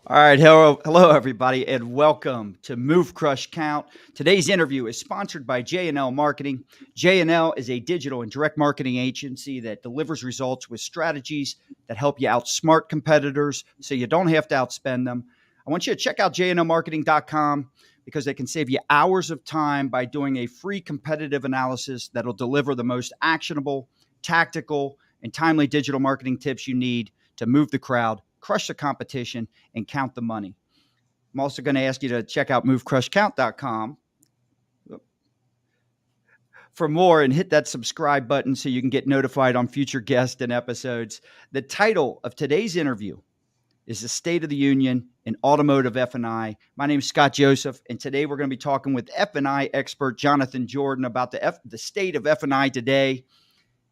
All right, hello, everybody, and welcome to Move Crush Count. Today's interview is sponsored by J&L Marketing. J&L is a digital and direct marketing agency that delivers results with strategies that help you outsmart competitors so you don't have to outspend them. I want you to check out jnlmarketing.com because they can save you hours of time by doing a free competitive analysis that'll deliver the most actionable, tactical, and timely digital marketing tips you need to move the crowd, crush the competition, and count the money. I'm also going to ask you to check out movecrushcount.com for more and hit that subscribe button so you can get notified on future guests and episodes. The title of today's interview is The State of the Union in Automotive F&I. My name is Scott Joseph, and today we're going to be talking with F&I expert Jonathan Jordan about the state of F&I today,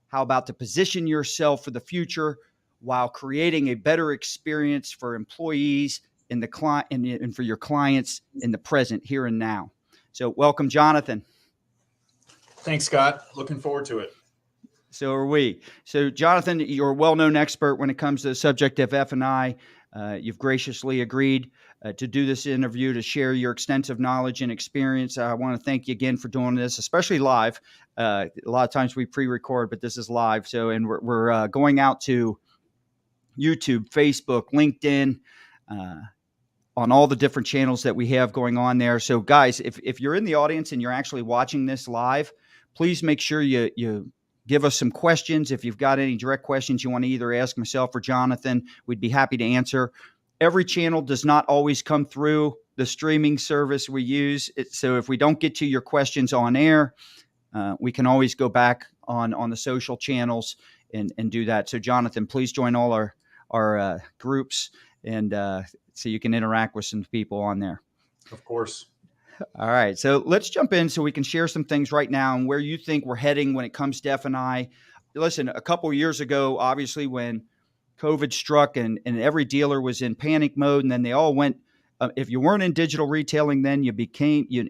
how about to position yourself for the future while creating a better experience for employees and the client and for your clients in the present, here and now. So welcome, Jonathan. Thanks, Scott. Looking forward to it. So are we. So Jonathan, you're a well-known expert when it comes to the subject of F&I. You've graciously agreed to do this interview to share your extensive knowledge and experience. I want to thank you again for doing this, especially live. A lot of times we pre-record, but this is live. So, and we're going out to YouTube, Facebook, LinkedIn, on all the different channels that we have going on there. So guys, if you're in the audience and you're actually watching this live, please make sure you give us some questions. If you've got any direct questions you want to either ask myself or Jonathan, we'd be happy to answer. Every channel does not always come through the streaming service we use. So if we don't get to your questions on air, we can always go back on the social channels and do that. So Jonathan, please join all our groups and so you can interact with some people on there. Of course. All right. So let's jump in so we can share some things right now and where you think we're heading when it comes to F&I. Listen, a couple of years ago, obviously, when COVID struck and every dealer was in panic mode, and then they all went, if you weren't in digital retailing, then you became, you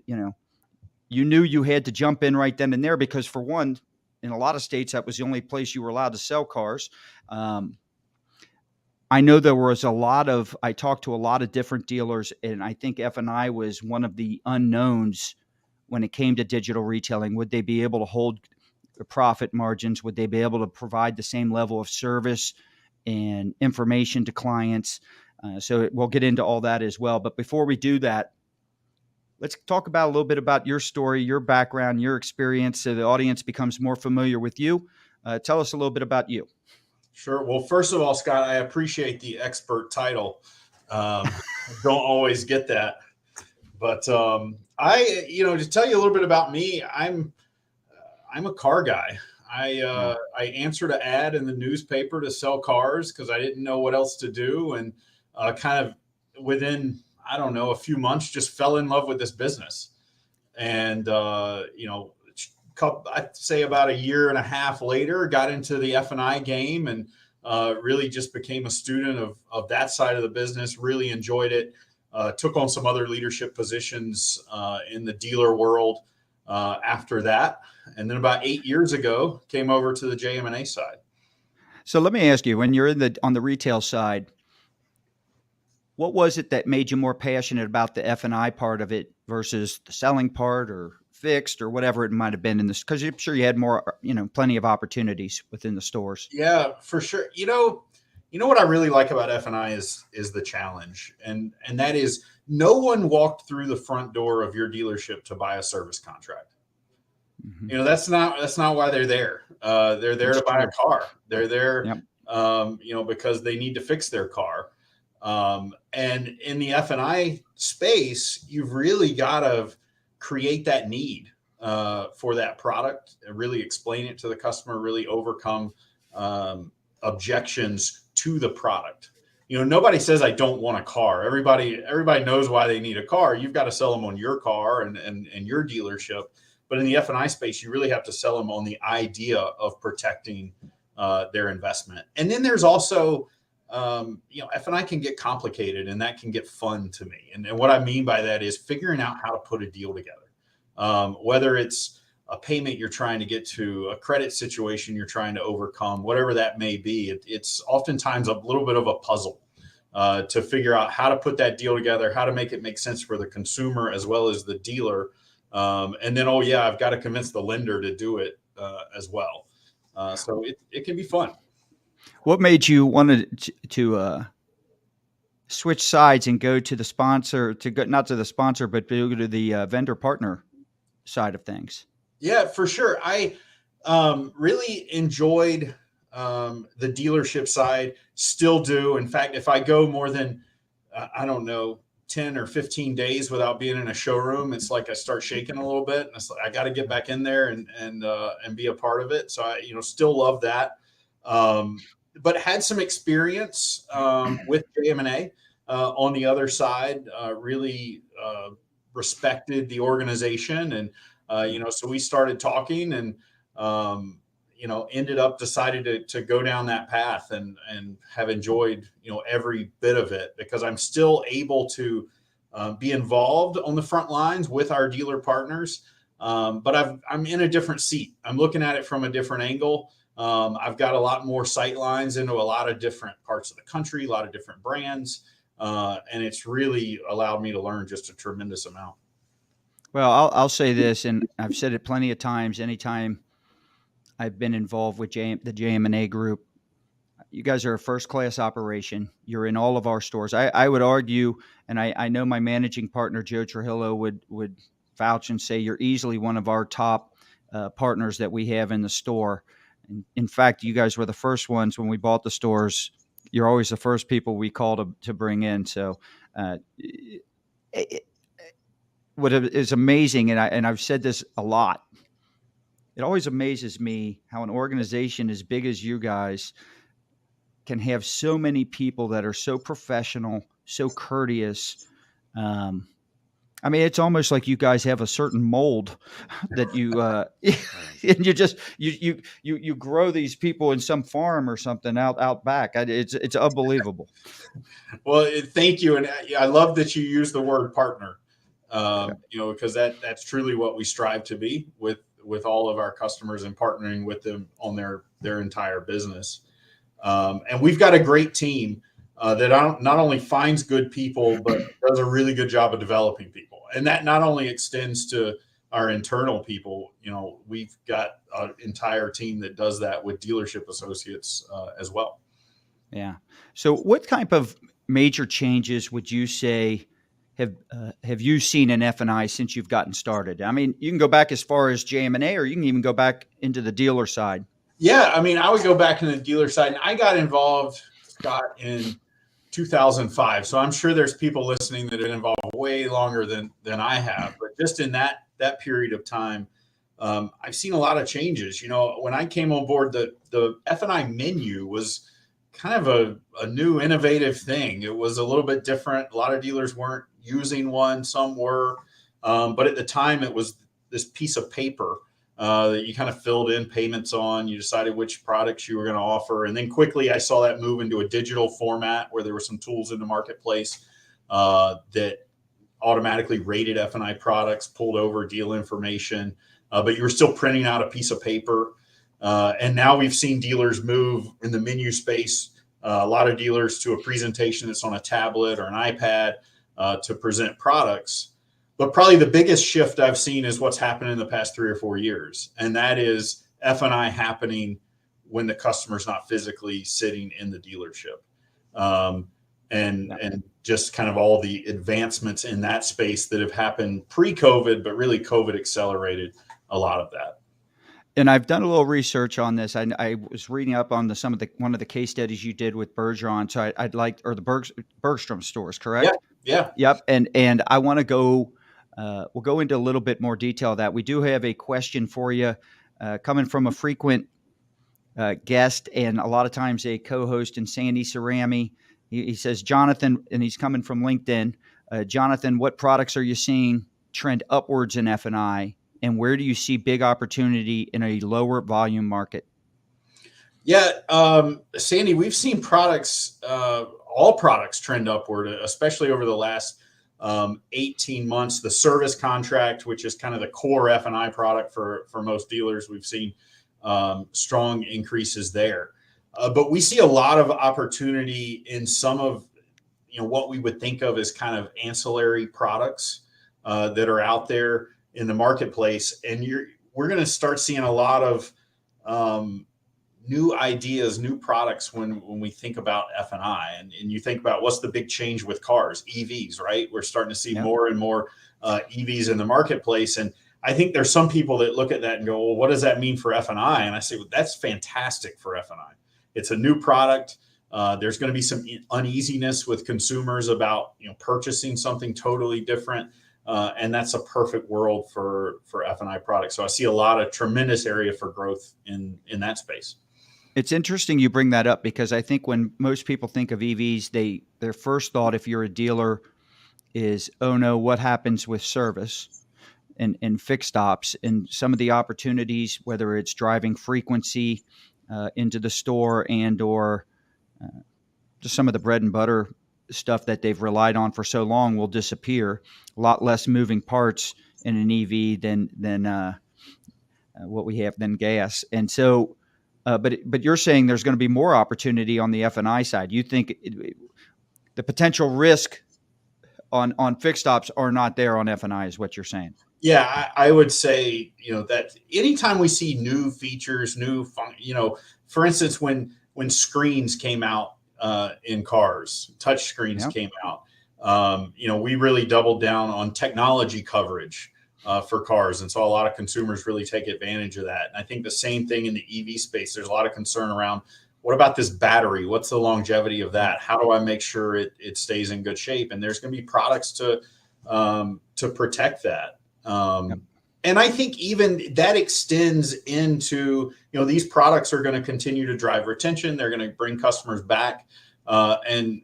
knew you had to jump in right then and there because, for one, in a lot of states, that was the only place you were allowed to sell cars. I know there was I talked to a lot of different dealers, and I think F&I was one of the unknowns when it came to digital retailing. Would they be able to hold the profit margins? Would they be able to provide the same level of service and information to clients? So we'll get into all that as well. But before we do that, let's talk about a little bit about your story, your background, your experience, so the audience becomes more familiar with you. Tell us a little bit about you. Sure. Well, first of all, Scott, I appreciate the expert title. Don't always get that, but to tell you a little bit about me, I'm a car guy. I answered an ad in the newspaper to sell cars because I didn't know what else to do, and kind of within, I don't know, a few months, just fell in love with this business. And I'd say about a year and a half later, got into the F&I game and really just became a student of that side of the business, really enjoyed it, took on some other leadership positions in the dealer world after that. And then about 8 years ago, came over to the JM&A side. So let me ask you, when you're on the retail side, what was it that made you more passionate about the F&I part of it versus the selling part or fixed or whatever it might have been in this? Because I'm sure you had more, plenty of opportunities within the stores. Yeah, for sure. You know what I really like about F&I is the challenge, and that is no one walked through the front door of your dealership to buy a service contract. Mm-hmm. That's not why they're there. They're there to buy a car. They're there, yep. Because they need to fix their car. And in the F&I space, you've really got to create that need for that product and really explain it to the customer, really overcome objections to the product. Nobody says, I don't want a car. Everybody knows why they need a car. You've got to sell them on your car and your dealership. But in the F&I space, you really have to sell them on the idea of protecting their investment. And then there's also, F&I can get complicated, and that can get fun to me. And what I mean by that is figuring out how to put a deal together, whether it's a payment you're trying to get to, a credit situation you're trying to overcome, whatever that may be. It's oftentimes a little bit of a puzzle. to figure out how to put that deal together, how to make it make sense for the consumer as well as the dealer. And then, oh yeah, I've got to convince the lender to do it as well. So it can be fun. What made you want to switch sides and go to the sponsor to go not to the sponsor, but go to the vendor partner side of things? Yeah, for sure. I really enjoyed the dealership side, still do. In fact, if I go more than, I don't know, 10 or 15 days without being in a showroom, it's like I start shaking a little bit. And it's like, I got to get back in there and be a part of it. So I, still love that. But had some experience with JM&A on the other side, really respected the organization. And so we started talking and, ended up decided to go down that path and have enjoyed, every bit of it because I'm still able to be involved on the front lines with our dealer partners. But I'm in a different seat. I'm looking at it from a different angle. I've got a lot more sight lines into a lot of different parts of the country, a lot of different brands. And it's really allowed me to learn just a tremendous amount. Well, I'll say this, and I've said it plenty of times. Anytime I've been involved with the JM&A group, you guys are a first-class operation. You're in all of our stores. I would argue, and I know my managing partner, Joe Trujillo, would vouch and say you're easily one of our top partners that we have in the store. And in fact, you guys were the first ones when we bought the stores. You're always the first people we call to bring in. So what is amazing, and I've said this a lot, it always amazes me how an organization as big as you guys can have so many people that are so professional, so courteous. I mean, it's almost like you guys have a certain mold that you and you grow these people in some farm or something out back. It's unbelievable. Well, thank you, and I love that you use the word partner. Because that's truly what we strive to be with all of our customers and partnering with them on their entire business. And we've got a great team that not only finds good people, but does a really good job of developing people. And that not only extends to our internal people, we've got an entire team that does that with dealership associates as well. Yeah. So what type of major changes would you say have you seen in F&I since you've gotten started? I mean, you can go back as far as JM&A, or you can even go back into the dealer side. Yeah, I mean, I would go back in the dealer side, and I got involved, Scott, in 2005. So I'm sure there's people listening that have been involved way longer than I have. But just in that period of time, I've seen a lot of changes. When I came on board, the F&I menu was kind of a new innovative thing. It was a little bit different. A lot of dealers weren't using one, some were. But at the time, it was this piece of paper that you kind of filled in payments on. You decided which products you were going to offer. And then quickly I saw that move into a digital format where there were some tools in the marketplace that automatically rated F&I products, pulled over deal information, but you were still printing out a piece of paper. And now we've seen dealers move in the menu space, a lot of dealers to a presentation that's on a tablet or an iPad to present products. But probably the biggest shift I've seen is what's happened in the past 3 or 4 years. And that is F&I happening when the customer's not physically sitting in the dealership. And just kind of all the advancements in that space that have happened pre-COVID, but really COVID accelerated a lot of that. And I've done a little research on this. I was reading up on one of the case studies you did with Bergeron. So I'd like, or the Bergstrom stores, correct? Yeah. Yep. And I want to go. We'll go into a little bit more detail of that. We do have a question for you coming from a frequent guest and a lot of times a co-host in Sandy Cerami. He says, Jonathan, and he's coming from LinkedIn. Jonathan, what products are you seeing trend upwards in F&I, and where do you see big opportunity in a lower volume market? Yeah, Sandy, we've seen all products trend upward, especially over the last 18 months. The service contract, which is kind of the core F&I product for most dealers, we've seen strong increases there. But we see a lot of opportunity in some of what we would think of as kind of ancillary products that are out there in the marketplace. And we're going to start seeing a lot of new ideas, new products when we think about F&I. And you think about what's the big change with cars, EVs, right? We're starting to see more and more EVs in the marketplace. And I think there's some people that look at that and go, well, what does that mean for F&I? And I say, well, that's fantastic for F&I. It's a new product. There's going to be some uneasiness with consumers about purchasing something totally different. And that's a perfect world for F&I products. So I see a lot of tremendous area for growth in that space. It's interesting you bring that up, because I think when most people think of EVs, their first thought, if you're a dealer, is, oh no, what happens with service and fixed ops, and some of the opportunities, whether it's driving frequency into the store or just some of the bread and butter stuff that they've relied on for so long will disappear. A lot less moving parts in an EV than what we have than gas. And so, but you're saying there's going to be more opportunity on the F&I side. You think the potential risk on fixed ops are not there on F&I, is what you're saying? Yeah, I would say, that anytime we see new features, for instance, when screens came out in cars, touch screens came out, we really doubled down on technology coverage for cars. And so a lot of consumers really take advantage of that. And I think the same thing in the EV space. There's a lot of concern around, what about this battery? What's the longevity of that? How do I make sure it stays in good shape? And there's going to be products to protect that. And I think even that extends into, these products are going to continue to drive retention. They're going to bring customers back. And,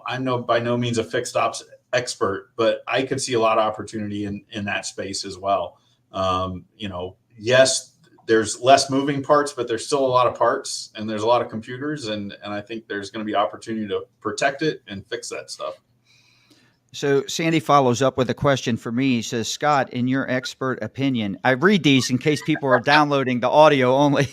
I'm by no means a fixed ops expert, but I could see a lot of opportunity in that space as well. Yes, there's less moving parts, but there's still a lot of parts, and there's a lot of computers. And I think there's going to be opportunity to protect it and fix that stuff. So Sandy follows up with a question for me. He says, Scott, in your expert opinion, I read these in case people are downloading the audio only.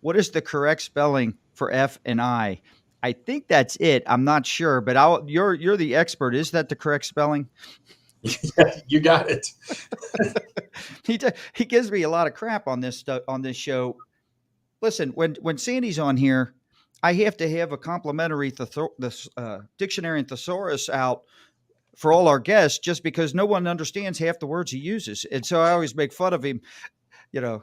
What is the correct spelling for F and I? I think that's it. I'm not sure, but you're the expert. Is that the correct spelling? Yeah, you got it. He gives me a lot of crap on this show. Listen, when Sandy's on here, I have to have a complimentary dictionary and thesaurus out for all our guests, just because no one understands half the words he uses. And so I always make fun of him. You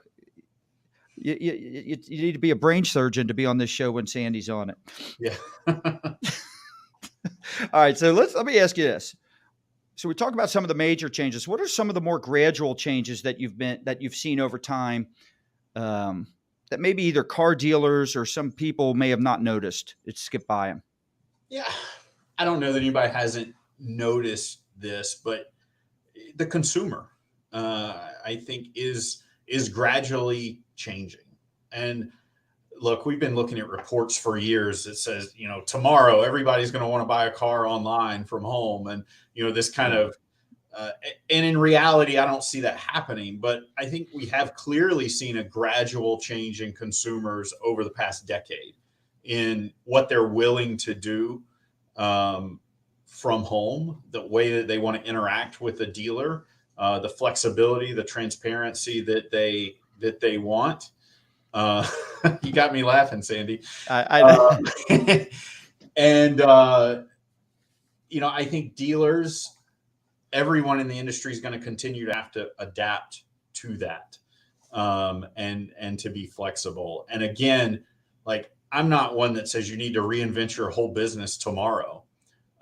need to be a brain surgeon to be on this show when Sandy's on it. Yeah. All right. So let me ask you this. So we talk about some of the major changes. What are some of the more gradual changes that you've seen over time, that maybe either car dealers or some people may have not noticed? It skipped by them. Yeah. I don't know that anybody hasn't noticed this, but the consumer, I think is gradually changing. And look, we've been looking at reports for years that says, tomorrow everybody's going to want to buy a car online from home. And, this kind of, and in reality, I don't see that happening, but I think we have clearly seen a gradual change in consumers over the past decade in what they're willing to do from home, the way that they want to interact with a dealer, the flexibility, the transparency that they want. You got me laughing, Sandy. I know. And I think dealers, everyone in the industry is going to continue to have to adapt to that, and to be flexible. And again, I'm not one that says you need to reinvent your whole business tomorrow.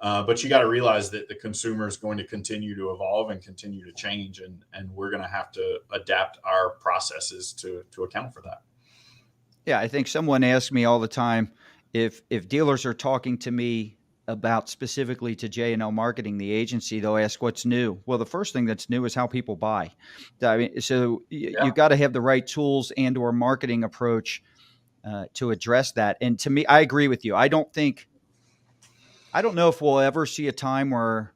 But you got to realize that the consumer is going to continue to evolve and continue to change, and we're going to have to adapt our processes to account for that. Yeah, I think someone asks me all the time if dealers are talking to me about specifically to J&L Marketing, the agency, they'll ask what's new. Well, the first thing that's new is how people buy. I mean, so you've got to have the right tools and or marketing approach to address that. And to me, I agree with you. I don't know if we'll ever see a time where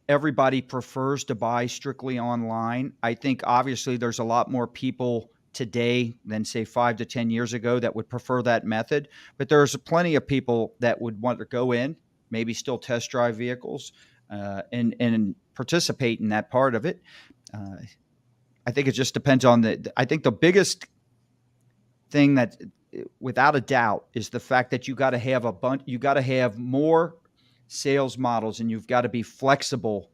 everybody prefers to buy strictly online. I think obviously there's a lot more people today than say 5 to 10 years ago that would prefer that method. But there's plenty of people that would want to go in, maybe still test drive vehicles, and participate in that part of it. I think it just depends on I think the biggest thing that, without a doubt, is the fact that you got to have you got to have more sales models, and you've got to be flexible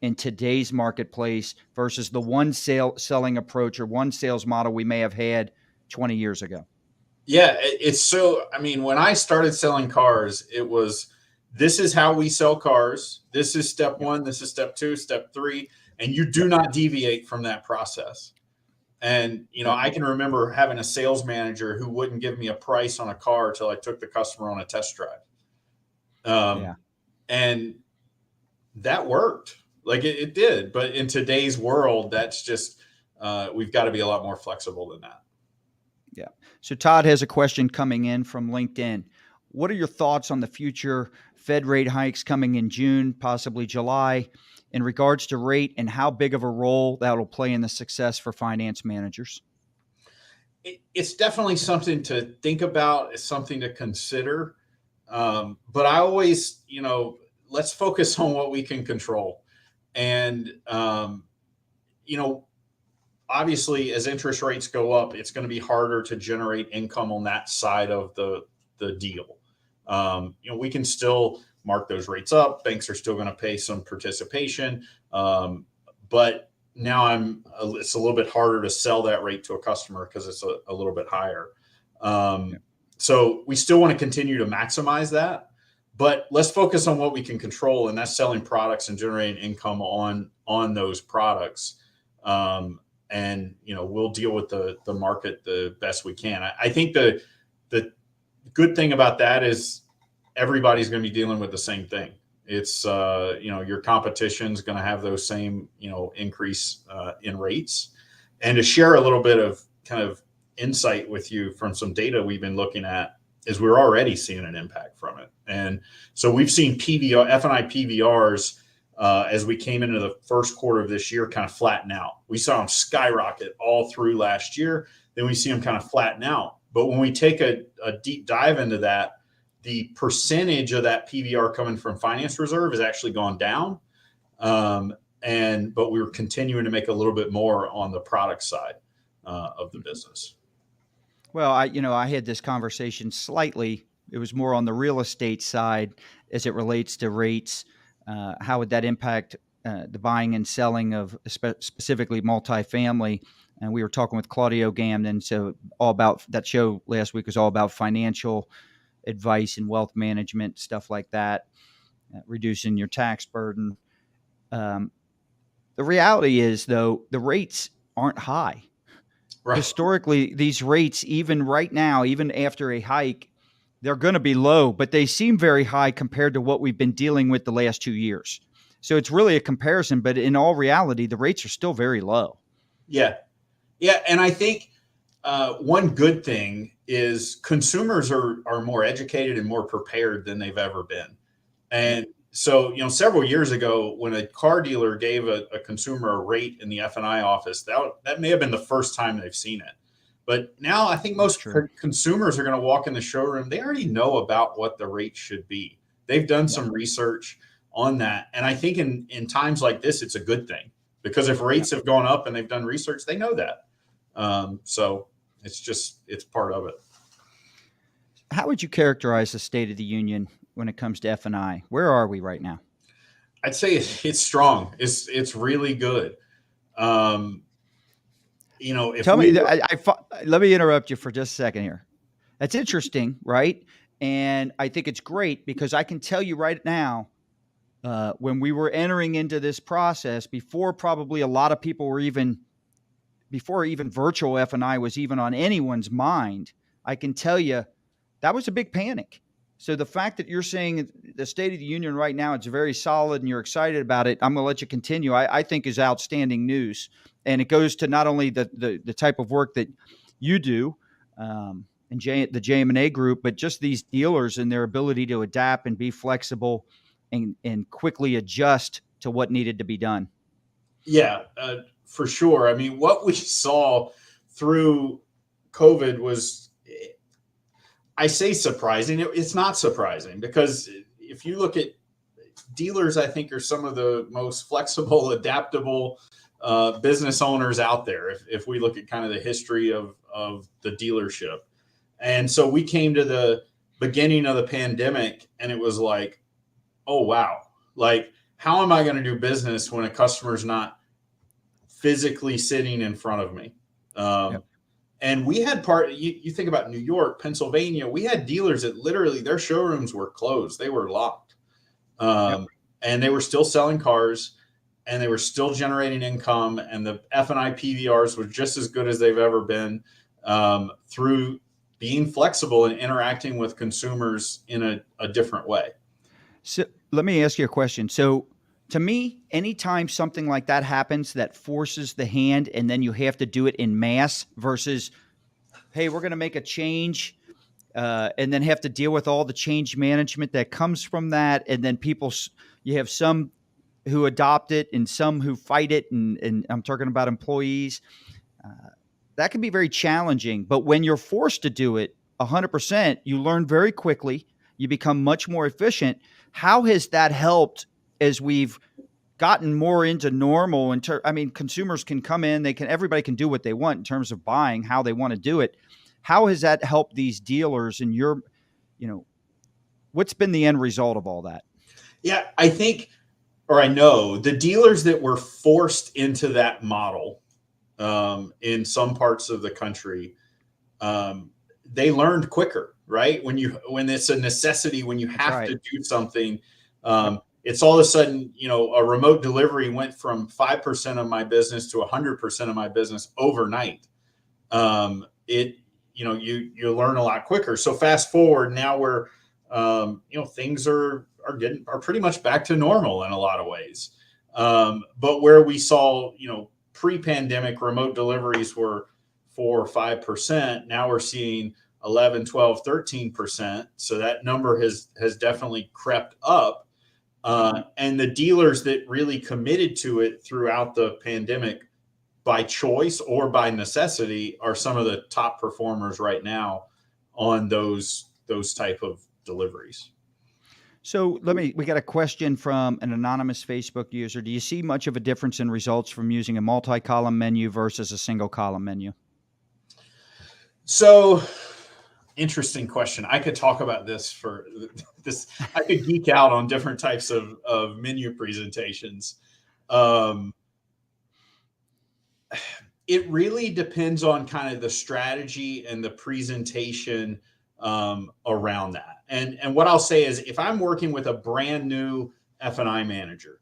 in today's marketplace versus the one selling approach or one sales model we may have had 20 years ago. Yeah, it's so, I mean, when I started selling cars, it was, this is how we sell cars. This is step one, this is step two, step three, and you do not deviate from that process. And, I can remember having a sales manager who wouldn't give me a price on a car until I took the customer on a test drive. And that worked. Like it did. But in today's world, that's just, we've got to be a lot more flexible than that. Yeah. So Todd has a question coming in from LinkedIn. What are your thoughts on the future Fed rate hikes coming in June, possibly July, in regards to rate, and how big of a role that will play in the success for finance managers? It's definitely something to think about. It's something to consider. But I always, let's focus on what we can control. And, obviously, as interest rates go up, it's going to be harder to generate income on that side of the deal. We can still mark those rates up. Banks are still going to pay some participation. But now it's a little bit harder to sell that rate to a customer because it's a little bit higher. So we still want to continue to maximize that, but let's focus on what we can control, and that's selling products and generating income on those products. And we'll deal with the market the best we can. I think the good thing about that is everybody's going to be dealing with the same thing. It's your competition's going to have those same increase in rates. And to share a little bit of kind of insight with you from some data we've been looking at, is we're already seeing an impact from it. And so we've seen F&I PVRs as we came into the first quarter of this year kind of flatten out. We saw them skyrocket all through last year. Then we see them kind of flatten out. But when we take a deep dive into that, the percentage of that PVR coming from finance reserve has actually gone down. But we were continuing to make a little bit more on the product side of the business. Well, I had this conversation slightly. It was more on the real estate side as it relates to rates. How would that impact the buying and selling of specifically multifamily? And we were talking with Claudio Gamden. So all about that show last week was all about financial advice and wealth management, stuff like that, reducing your tax burden. The reality is, though, the rates aren't high. Right. Historically, these rates, even right now, even after a hike, they're going to be low, but they seem very high compared to what we've been dealing with the last 2 years. So it's really a comparison, but in all reality, the rates are still very low. Yeah. Yeah. And I think one good thing is consumers are more educated and more prepared than they've ever been. And so, several years ago, when a car dealer gave a consumer a rate in the F&I office, that may have been the first time they've seen it. But now I think most consumers are going to walk in the showroom. They already know about what the rate should be. They've done some research on that. And I think in times like this, it's a good thing, because if rates have gone up and they've done research, they know that. So it's part of it. How would you characterize the state of the union when it comes to F&I? Where are we right now? I'd say it's strong. It's really good. Tell me, let me interrupt you for just a second here. That's interesting, right? And I think it's great, because I can tell you right now, when we were entering into this process, before probably a lot of people were before even virtual F&I was even on anyone's mind, I can tell you that was a big panic. So the fact that you're saying the state of the union right now, it's very solid and you're excited about it, I'm going to let you continue, I think is outstanding news. And it goes to not only the type of work that you do and the JM&A group, but just these dealers and their ability to adapt and be flexible and quickly adjust to what needed to be done. Yeah, for sure. I mean, what we saw through COVID was, I say surprising. It's not surprising, because if you look at dealers, I think are some of the most flexible, adaptable business owners out there. If we look at kind of the history of the dealership. And so we came to the beginning of the pandemic and it was like, oh, wow. Like, how am I going to do business when a customer's not physically sitting in front of me? Yep. And we had you think about New York, Pennsylvania, we had dealers that literally their showrooms were closed. They were locked. Yep. And they were still selling cars and they were still generating income. And the F&I PVRs were just as good as they've ever been, through being flexible and interacting with consumers in a different way. So let me ask you a question. So to me, anytime something like that happens that forces the hand and then you have to do it in mass versus, hey, we're going to make a change and then have to deal with all the change management that comes from that. And then you have some who adopt it and some who fight it. And I'm talking about employees. That can be very challenging. But when you're forced to do it 100%, you learn very quickly. You become much more efficient. How has that helped as we've gotten more into normal? I mean, consumers can come in, everybody can do what they want in terms of buying, how they want to do it. How has that helped these dealers and what's been the end result of all that? Yeah, I think, or I know the dealers that were forced into that model, in some parts of the country, they learned quicker, right? When it's a necessity, when you have to do something, it's all of a sudden, a remote delivery went from 5% of my business to 100% of my business overnight. You learn a lot quicker. So fast forward, now we're, things are pretty much back to normal in a lot of ways. But where we saw, pre-pandemic remote deliveries were 4 or 5%. Now we're seeing 11, 12, 13%. So that number has definitely crept up. And the dealers that really committed to it throughout the pandemic by choice or by necessity are some of the top performers right now on those type of deliveries. So we got a question from an anonymous Facebook user. Do you see much of a difference in results from using a multi-column menu versus a single column menu? So interesting question. I could talk about this I could geek out on different types of menu presentations. It really depends on kind of the strategy and the presentation around that. And what I'll say is, if I'm working with a brand new F&I manager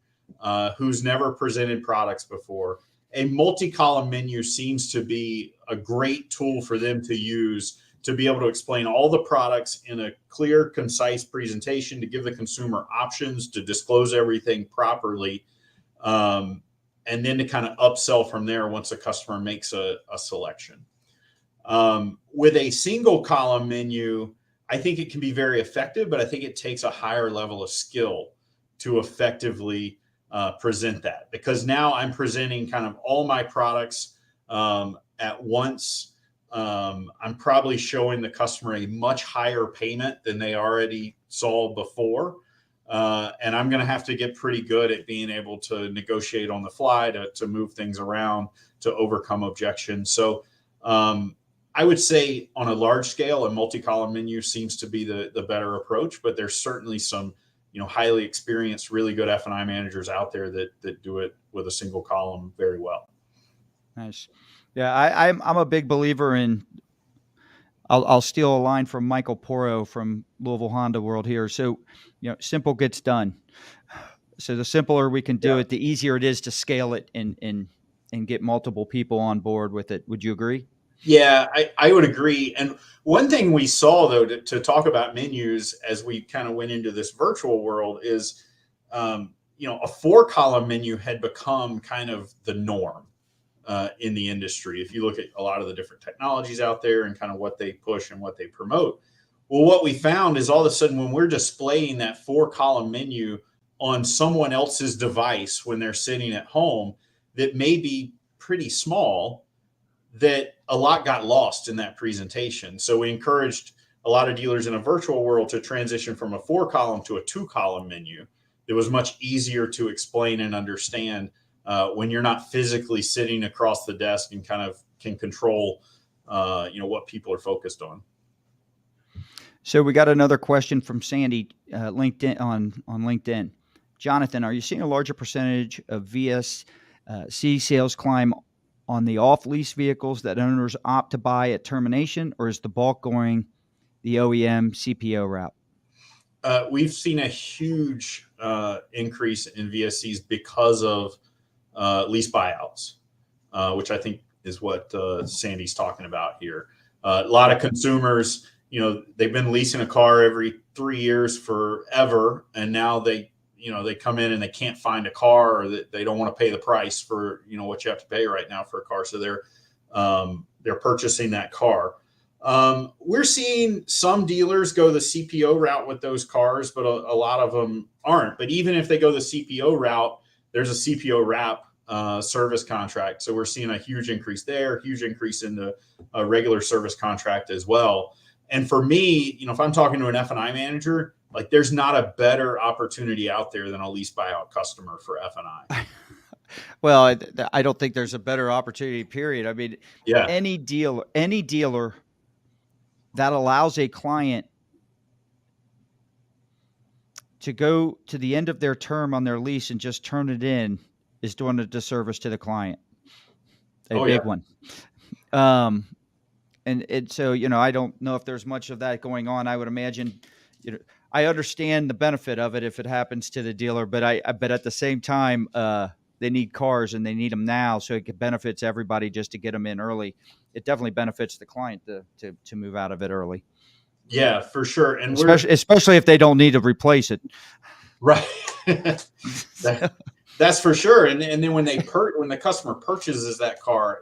who's never presented products before, a multi-column menu seems to be a great tool for them to use to be able to explain all the products in a clear, concise presentation, to give the consumer options, to disclose everything properly, and then to kind of upsell from there once a customer makes a selection. With a single column menu, I think it can be very effective, but I think it takes a higher level of skill to effectively present that, because now I'm presenting kind of all my products at once. I'm probably showing the customer a much higher payment than they already saw before. And I'm going to have to get pretty good at being able to negotiate on the fly, to move things around, to overcome objections. So I would say on a large scale, a multi-column menu seems to be the better approach, but there's certainly some, highly experienced, really good F&I managers out there that do it with a single column very well. Nice. Yeah, I'm a big believer in. I'll steal a line from Michael Porro from Louisville Honda World here. So, simple gets done. So the simpler we can do it, the easier it is to scale it and get multiple people on board with it. Would you agree? Yeah, I would agree. And one thing we saw, though, to talk about menus as we kind of went into this virtual world is, a 4-column menu had become kind of the norm in the industry. If you look at a lot of the different technologies out there and kind of what they push and what they promote. Well, what we found is all of a sudden when we're displaying that 4-column menu on someone else's device when they're sitting at home that may be pretty small, that a lot got lost in that presentation. So we encouraged a lot of dealers in a virtual world to transition from a 4-column to a 2-column menu. It was much easier to explain and understand when you're not physically sitting across the desk and kind of can control, what people are focused on. So we got another question from Sandy, LinkedIn on LinkedIn. Jonathan, are you seeing a larger percentage of VSC sales climb on the off-lease vehicles that owners opt to buy at termination, or is the bulk going the OEM CPO route? We've seen a huge increase in VSCs because of lease buyouts, which I think is what Sandy's talking about here. A lot of consumers, they've been leasing a car every 3 years forever, and now they come in and they can't find a car, or that they don't want to pay the price for what you have to pay right now for a car, so they're purchasing that car. We're seeing some dealers go the CPO route with those cars, but a lot of them aren't. But even if they go the CPO route, there's a CPO wrap service contract. So we're seeing a huge increase there, huge increase in the regular service contract as well. And for me, if I'm talking to an F&I manager, like, there's not a better opportunity out there than a lease buyout customer for F&I. Well, I don't think there's a better opportunity, period. I mean, Yeah. any dealer that allows a client to go to the end of their term on their lease and just turn it in is doing a disservice to the client. A big one. And so, I don't know if there's much of that going on. I would imagine, I understand the benefit of it if it happens to the dealer, but I bet at the same time, they need cars and they need them now. So it benefits everybody just to get them in early. It definitely benefits the client to move out of it early. Yeah, for sure. And especially if they don't need to replace it. Right. That's for sure. And then when the customer purchases that car,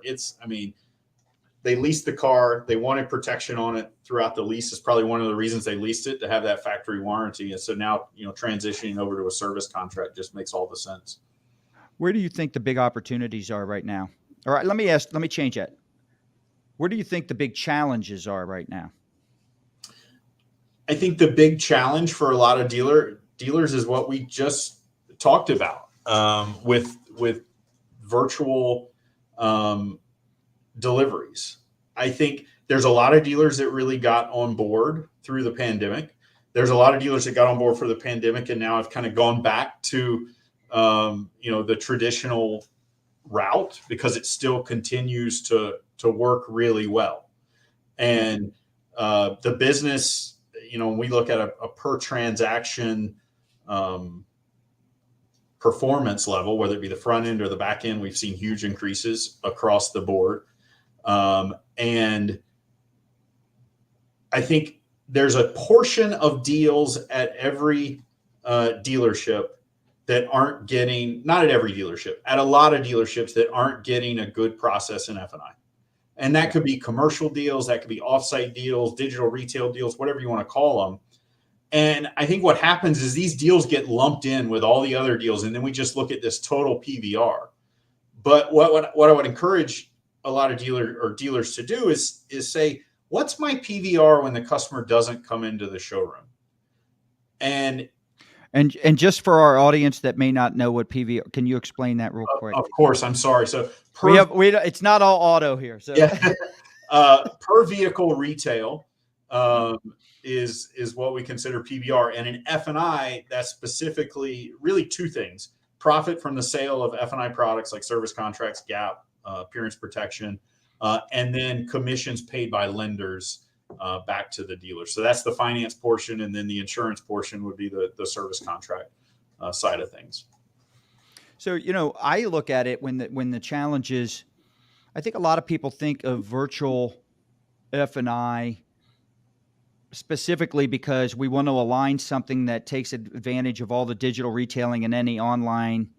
they leased the car, they wanted protection on it throughout the lease. Is probably one of the reasons they leased it, to have that factory warranty. And so now, transitioning over to a service contract just makes all the sense. Where do you think the big opportunities are right now? All right, let me change that. Where do you think the big challenges are right now? I think the big challenge for a lot of dealers is what we just talked about, with virtual deliveries. I think there's a lot of dealers that really got on board through the pandemic. There's a lot of dealers that got on board for the pandemic and now have kind of gone back to the traditional route, because it still continues to work really well. And the business, when we look at a per transaction performance level, whether it be the front end or the back end, we've seen huge increases across the board. And I think there's a portion of deals at every dealership that aren't getting, not at every dealership, at a lot of dealerships that aren't getting a good process in F&I. And that could be commercial deals, that could be offsite deals, digital retail deals, whatever you want to call them. And I think what happens is these deals get lumped in with all the other deals, and then we just look at this total PVR. But what I would encourage a lot of dealers to do is say, what's my PVR when the customer doesn't come into the showroom? And just for our audience that may not know what PVR, can you explain that real quick? Of course, I'm sorry. So it's not all auto here. So yeah, per vehicle retail is what we consider PVR, and in F&I, that's specifically really two things: profit from the sale of F&I products like service contracts, gap, appearance protection, and then commissions paid by lenders back to the dealer. So that's the finance portion, and then the insurance portion would be the service contract side of things. So, I look at it when the challenge is, I think a lot of people think of virtual F&I specifically because we want to align something that takes advantage of all the digital retailing and any online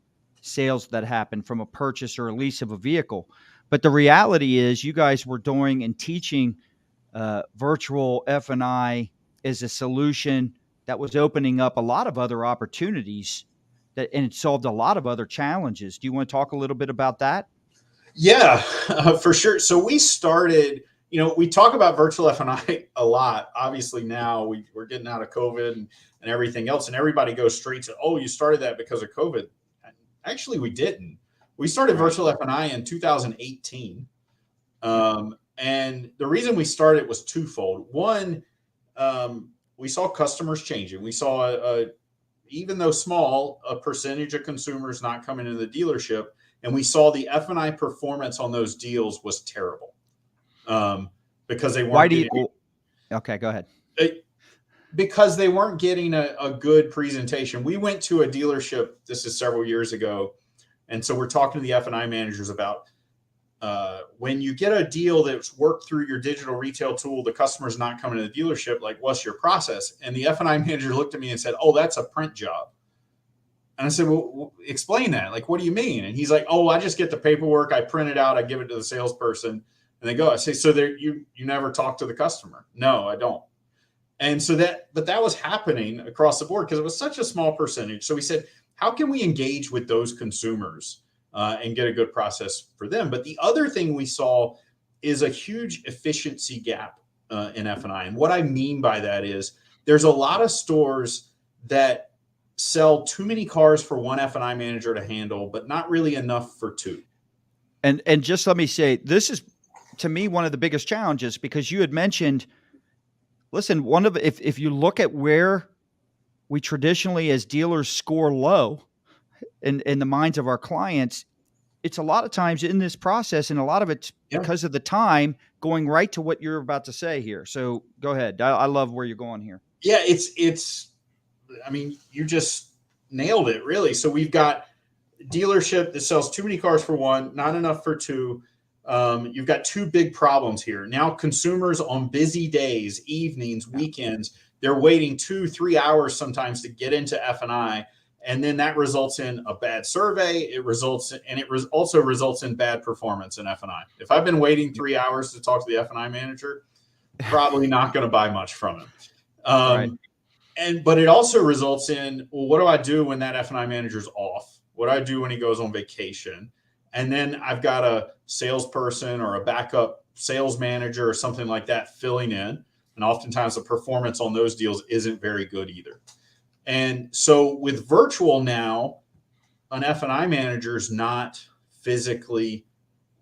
sales that happen from a purchase or a lease of a vehicle. But the reality is you guys were doing and teaching virtual F&I as a solution that was opening up a lot of other opportunities and it solved a lot of other challenges. Do you want to talk a little bit about that? Yeah, for sure. So we started, we talk about virtual F&I a lot. Obviously now we're getting out of COVID and everything else, and everybody goes straight to, oh, you started that because of COVID. Actually, we didn't. We started Right. virtual F&I in 2018. And the reason we started was twofold. One, we saw customers changing. We saw even though small, a percentage of consumers not coming into the dealership, and we saw the F&I performance on those deals was terrible, because they Why weren't do getting you? Okay, go ahead. because they weren't getting a good presentation. We went to a dealership. This is several years ago, and so we're talking to the F&I managers about when you get a deal that's worked through your digital retail tool, the customer's not coming to the dealership. Like, what's your process? And the F&I manager looked at me and said, "Oh, that's a print job." And I said, "Well, explain that. Like, what do you mean?" And he's like, "Oh, I just get the paperwork, I print it out, I give it to the salesperson, and they go." I say, "So there, you never talk to the customer?" "No, I don't." And so but that was happening across the board because it was such a small percentage. So we said, how can we engage with those consumers and get a good process for them? But the other thing we saw is a huge efficiency gap in F&I. And what I mean by that is there's a lot of stores that sell too many cars for one F&I manager to handle, but not really enough for two. And just let me say, this is to me one of the biggest challenges, because you had mentioned, listen, if you look at where we traditionally as dealers score low in the minds of our clients, it's a lot of times in this process, and a lot of it's Yeah. because of the time going right to what you're about to say here. So go ahead. I love where you're going here. Yeah, I mean, you just nailed it, really. So we've got dealership that sells too many cars for one, not enough for two. You've got two big problems here. Now, consumers on busy days, evenings, weekends, they're waiting 2-3 hours sometimes to get into F&I, and then that results in a bad survey. Also results in bad performance in F&I. If I've been waiting 3 hours to talk to the F&I manager, probably not going to buy much from him. Right. But it also results in, well, what do I do when that F&I manager's off? What do I do when he goes on vacation? And then I've got a salesperson or a backup sales manager or something like that filling in. And oftentimes the performance on those deals isn't very good either. And so with virtual now, an F&I manager is not physically,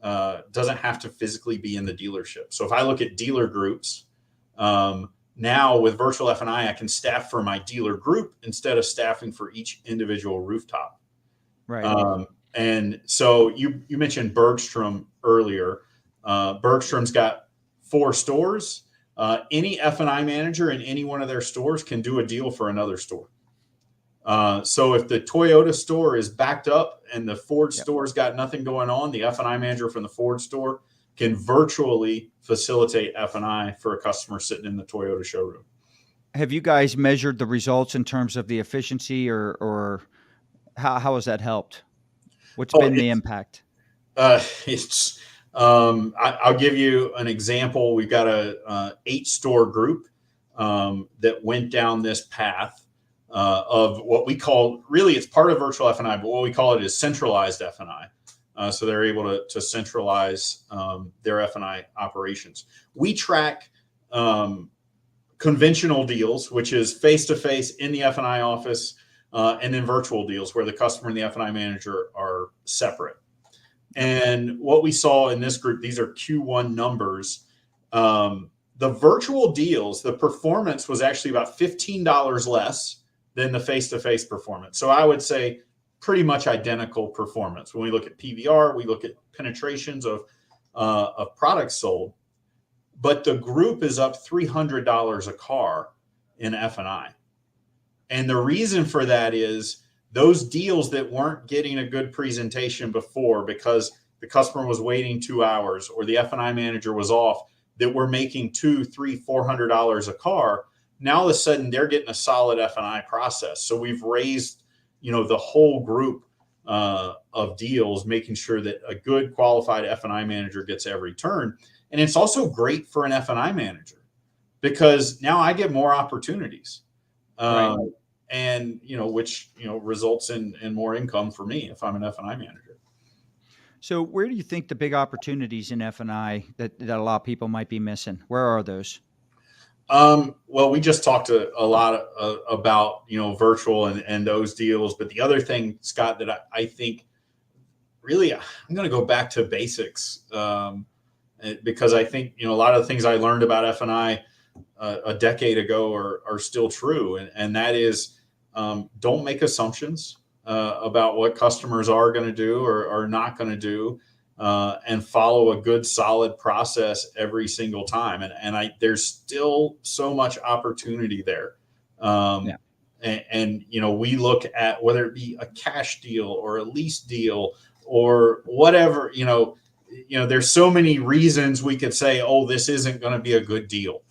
doesn't have to physically be in the dealership. So if I look at dealer groups, now with virtual F&I can staff for my dealer group instead of staffing for each individual rooftop. Right. And so you mentioned Bergstrom earlier. Bergstrom's got 4 stores. Any F&I manager in any one of their stores can do a deal for another store. So if the Toyota store is backed up and the Ford store's got nothing going on, the F&I manager from the Ford store can virtually facilitate F&I for a customer sitting in the Toyota showroom. Have you guys measured the results in terms of the efficiency, or how has that helped? What's Oh, been the impact? it's I'll give you an example. We've got a 8-store group that went down this path of what we call, really it's part of virtual F&I, but what we call it is centralized F&I. So they're able to centralize their F&I operations. We track conventional deals, which is face-to-face in the F&I office, and then virtual deals where the customer and the F&I manager are separate. And what we saw in this group, these are Q1 numbers. The virtual deals, the performance was actually about $15 less than the face-to-face performance. So I would say pretty much identical performance. When we look at PVR, we look at penetrations of products sold, but the group is up $300 a car in F&I. And the reason for that is those deals that weren't getting a good presentation before because the customer was waiting 2 hours or the F&I manager was off, that were making $200, $300, $400 a car. Now all of a sudden they're getting a solid F&I process. So we've raised, the whole group of deals, making sure that a good qualified F&I manager gets every turn. And it's also great for an F&I manager because now I get more opportunities. Right. And which results in more income for me if I'm an F&I manager. So where do you think the big opportunities in F&I that a lot of people might be missing? Where are those? Well, we just talked a lot about, virtual and those deals. But the other thing, Scott, that I think really, I'm going to go back to basics, because I think, a lot of the things I learned about F&I a decade ago are still true. And that is, don't make assumptions about what customers are going to do or are not going to do, and follow a good, solid process every single time. And there's still so much opportunity there. Yeah. We look at whether it be a cash deal or a lease deal or whatever, there's so many reasons we could say, oh, this isn't going to be a good deal.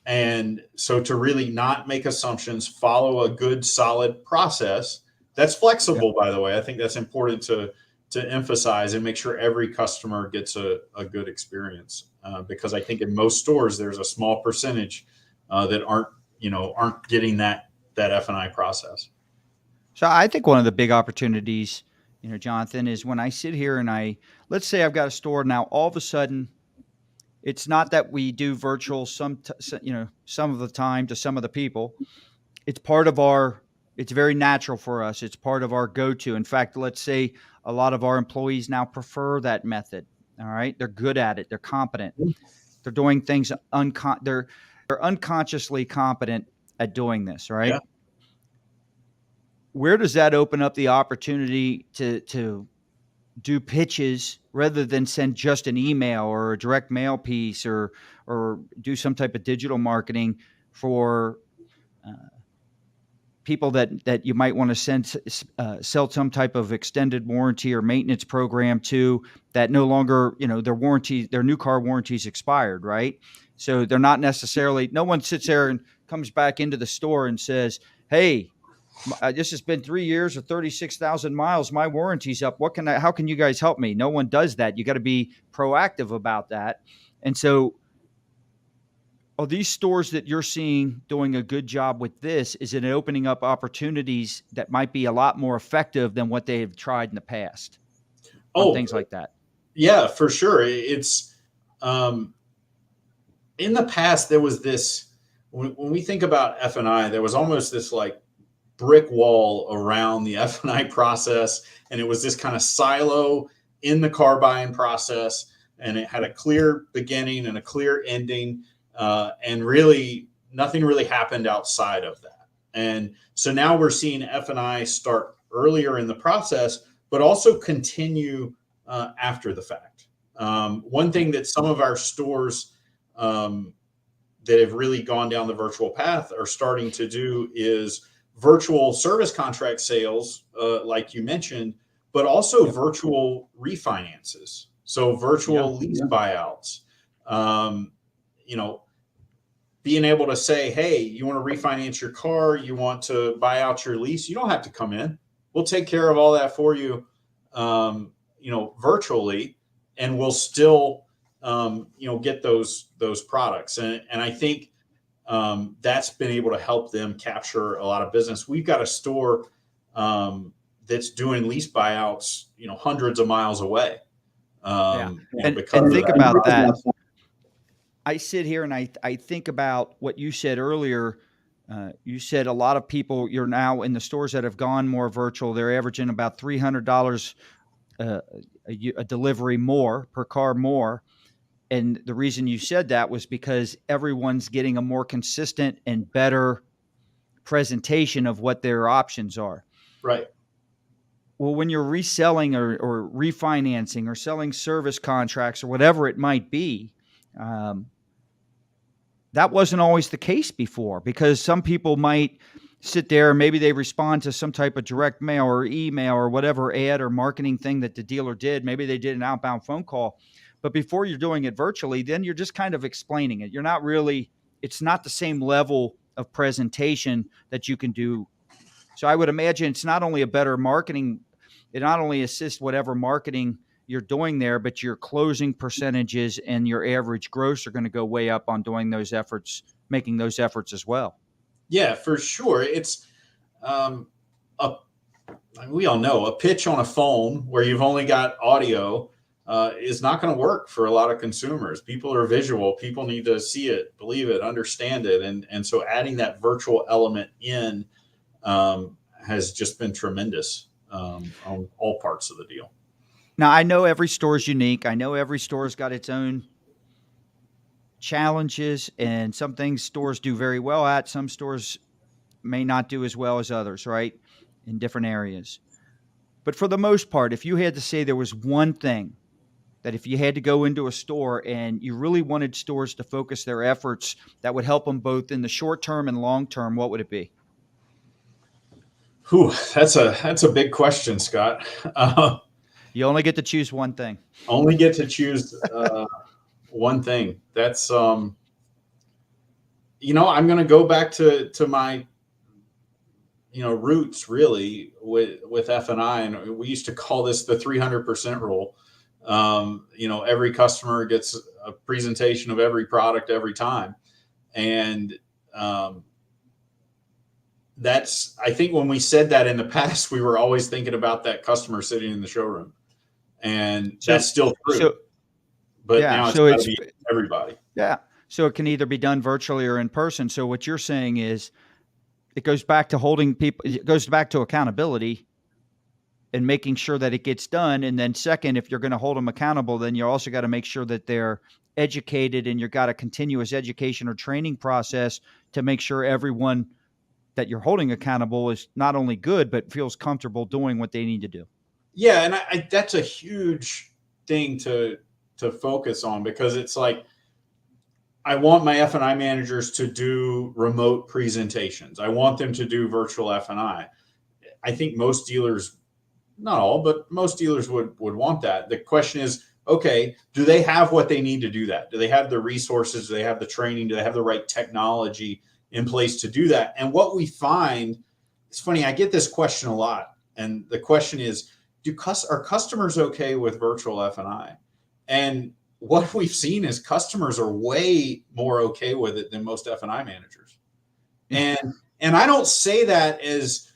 And so to really not make assumptions, follow a good, solid process that's flexible, by the way. I think that's important to emphasize and make sure every customer gets a good experience. Because I think in most stores, there's a small percentage that aren't getting that F&I process. So I think one of the big opportunities, Jonathan, is when I sit here and let's say I've got a store now, all of a sudden, it's not that we do virtual some of the time to some of the people. It's it's very natural for us. It's part of our go-to. In fact, let's say a lot of our employees now prefer that method. All right. They're good at it. They're competent. They're doing things they're unconsciously competent at doing this. Right. Yeah. Where does that open up the opportunity to do pitches rather than send just an email or a direct mail piece or do some type of digital marketing for people that you might want to sell some type of extended warranty or maintenance program to, that no longer, their new car warranty's expired, right? So they're not necessarily, no one sits there and comes back into the store and says, hey, this has been 3 years or 36,000 miles. My warranty's up. How can you guys help me? No one does that. You got to be proactive about that. And so are these stores that you're seeing doing a good job with this? Is it opening up opportunities that might be a lot more effective than what they have tried in the past on things like that? Yeah, for sure. It's, in the past, there was this, when we think about F&I, there was almost this like brick wall around the F&I process. And it was this kind of silo in the car buying process. And it had a clear beginning and a clear ending. And really, nothing really happened outside of that. And so now we're seeing F&I start earlier in the process, but also continue after the fact. One thing that some of our stores that have really gone down the virtual path are starting to do is virtual service contract sales, like you mentioned, but also virtual refinances. So virtual lease buyouts. Being able to say, hey, you want to refinance your car, you want to buy out your lease, you don't have to come in. We'll take care of all that for you, virtually, and we'll still, get those products. And I think that's been able to help them capture a lot of business. We've got a store that's doing lease buyouts, hundreds of miles away. And think about that. I sit here and I think about what you said earlier. You said a lot of people, you're now in the stores that have gone more virtual, they're averaging about $300 a delivery more per car more. And the reason you said that was because everyone's getting a more consistent and better presentation of what their options are. Right. Well, when you're reselling or refinancing or selling service contracts or whatever it might be, that wasn't always the case before, because some people might sit there and maybe they respond to some type of direct mail or email or whatever ad or marketing thing that the dealer did. Maybe they did an outbound phone call. But before you're doing it virtually, then you're just kind of explaining it. You're not really, it's not the same level of presentation that you can do. So I would imagine it's not only a better marketing, it not only assists whatever marketing you're doing there, but your closing percentages and your average gross are going to go way up on doing those efforts, making those efforts as well. Yeah, for sure. It's I mean, we all know a pitch on a phone where you've only got audio is not going to work for a lot of consumers. People are visual. People need to see it, believe it, understand it, and so adding that virtual element in has just been tremendous on all parts of the deal. Now, I know every store is unique. I know every store's got its own challenges, and some things stores do very well at. Some stores may not do as well as others, right? In different areas. But for the most part, if you had to say there was one thing that if you had to go into a store and you really wanted stores to focus their efforts that would help them both in the short term and long term, what would it be? Whew, that's a big question, Scott. You only get to choose one thing. Only get to choose one thing. That's I'm going to go back to my roots really with F&I, and we used to call this the 300% rule. Every customer gets a presentation of every product every time, and I think when we said that in the past, we were always thinking about that customer sitting in the showroom, and that's still true. But yeah, now it's so got to be everybody. Yeah. So it can either be done virtually or in person. So what you're saying is it goes back to holding people, it goes back to accountability and making sure that it gets done. And then second, if you're going to hold them accountable, then you also got to make sure that they're educated, and you've got a continuous education or training process to make sure everyone that you're holding accountable is not only good, but feels comfortable doing what they need to do. Yeah. And I that's a huge thing to focus on, because it's like, I want my F&I managers to do remote presentations. I want them to do virtual F&I. I think most dealers, not all, but most dealers would want that. The question is, okay, do they have what they need to do that? Do they have the resources? Do they have the training? Do they have the right technology in place to do that? And what we find, it's funny, I get this question a lot. And the question is, are customers okay with virtual F&I? And what we've seen is customers are way more okay with it than most F&I managers. And I don't say that as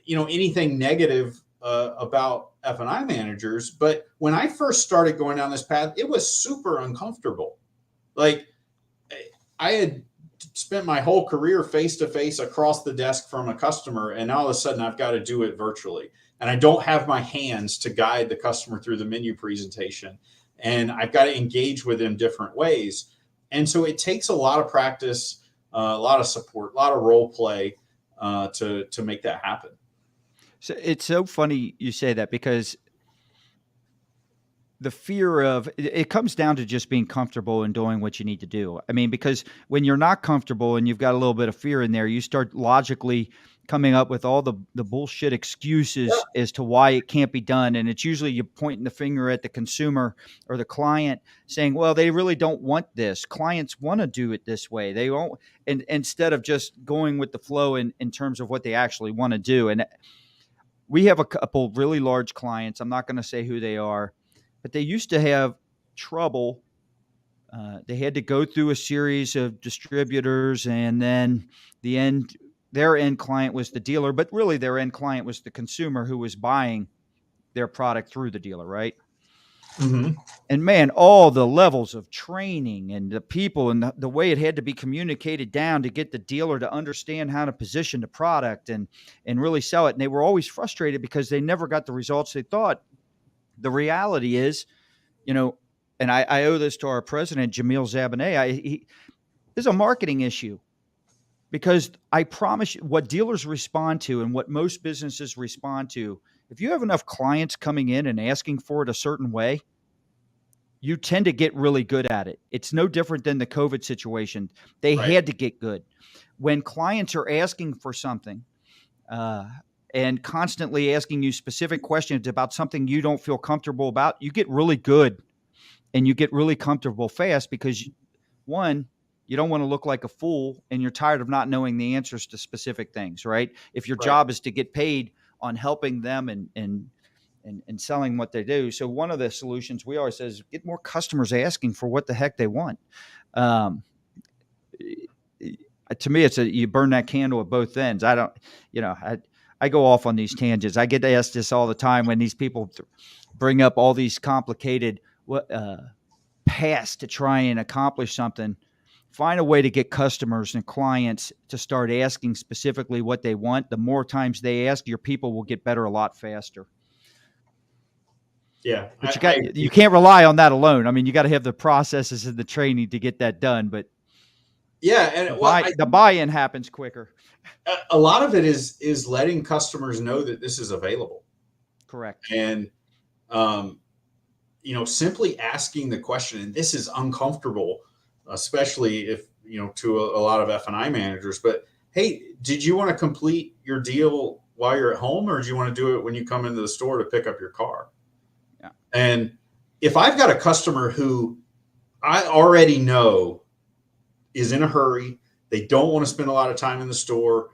anything negative about F&I managers, but when I first started going down this path, it was super uncomfortable. Like, I had spent my whole career face to face across the desk from a customer, and all of a sudden I've got to do it virtually, and I don't have my hands to guide the customer through the menu presentation, and I've got to engage with them different ways. And so it takes a lot of practice, a lot of support, a lot of role play to make that happen. So it's so funny you say that, because the fear of it comes down to just being comfortable and doing what you need to do. I mean, because when you're not comfortable and you've got a little bit of fear in there, you start logically coming up with all the bullshit excuses as to why it can't be done. And it's usually you pointing the finger at the consumer or the client saying, well, they really don't want this. Clients want to do it this way. They won't. And instead of just going with the flow in terms of what they actually want to do. And we have a couple really large clients. I'm not going to say who they are, but they used to have trouble. They had to go through a series of distributors, and then their end client was the dealer, but really their end client was the consumer who was buying their product through the dealer, right? Mm-hmm. And man, all the levels of training and the people and the way it had to be communicated down to get the dealer to understand how to position the product and really sell it. And they were always frustrated because they never got the results they thought. The reality is, and I owe this to our president, Jamil Zabaneh, there's a marketing issue, because I promise you, what dealers respond to and what most businesses respond to, if you have enough clients coming in and asking for it a certain way, you tend to get really good at it. It's no different than the COVID situation. They had to get good. When clients are asking for something, and constantly asking you specific questions about something you don't feel comfortable about, you get really good and you get really comfortable fast, because one, you don't want to look like a fool and you're tired of not knowing the answers to specific things, right? If your job is to get paid on helping them and selling what they do. So one of the solutions we always say is get more customers asking for what the heck they want. To me, it's you burn that candle at both ends. I don't, I go off on these tangents. I get asked this all the time when these people bring up all these complicated paths to try and accomplish something. Find a way to get customers and clients to start asking specifically what they want. The more times they ask, your people will get better a lot faster. Yeah, But you can't rely on that alone. I mean, you got to have the processes and the training to get that done. But yeah, and the buy-in happens quicker. A lot of it is letting customers know that this is available. Correct. And simply asking the question, and this is uncomfortable, especially if to a lot of F&I managers. But hey, did you want to complete your deal while you're at home, or do you want to do it when you come into the store to pick up your car? Yeah. And if I've got a customer who I already know is in a hurry, they don't want to spend a lot of time in the store,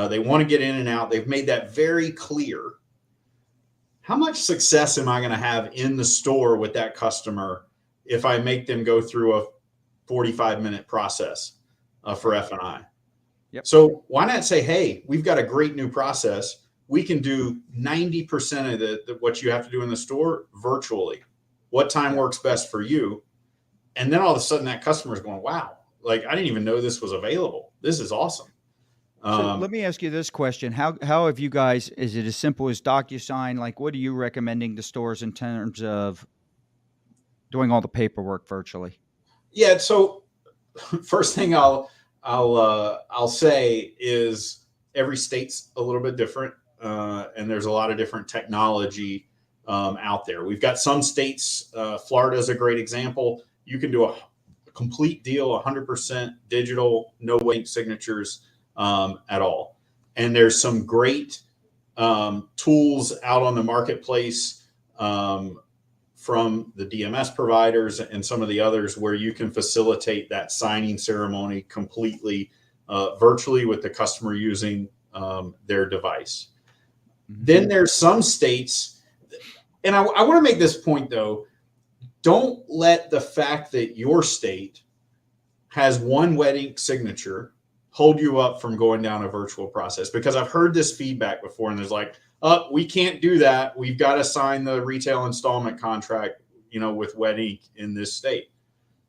they want to get in and out, they've made that very clear. How much success am I going to have in the store with that customer if I make them go through a 45-minute process for F&I? Yep. So why not say, hey, we've got a great new process. We can do 90% of what you have to do in the store virtually. What time works best for you? And then all of a sudden that customer is going, wow, like I didn't even know this was available. This is awesome. So let me ask you this question. How have you guys, is it as simple as DocuSign? Like, what are you recommending to stores in terms of doing all the paperwork virtually? Yeah. So first thing I'll say is every state's a little bit different. And there's a lot of different technology out there. We've got some states, Florida is a great example. You can do a complete deal, 100% digital, no wait signatures at all. And there's some great tools out on the marketplace from the DMS providers and some of the others where you can facilitate that signing ceremony completely virtually with the customer using their device. Mm-hmm. Then there's some states, and I want to make this point though, don't let the fact that your state has one wedding signature hold you up from going down a virtual process, because I've heard this feedback before and there's like, we can't do that. We've got to sign the retail installment contract, with wedding in this state.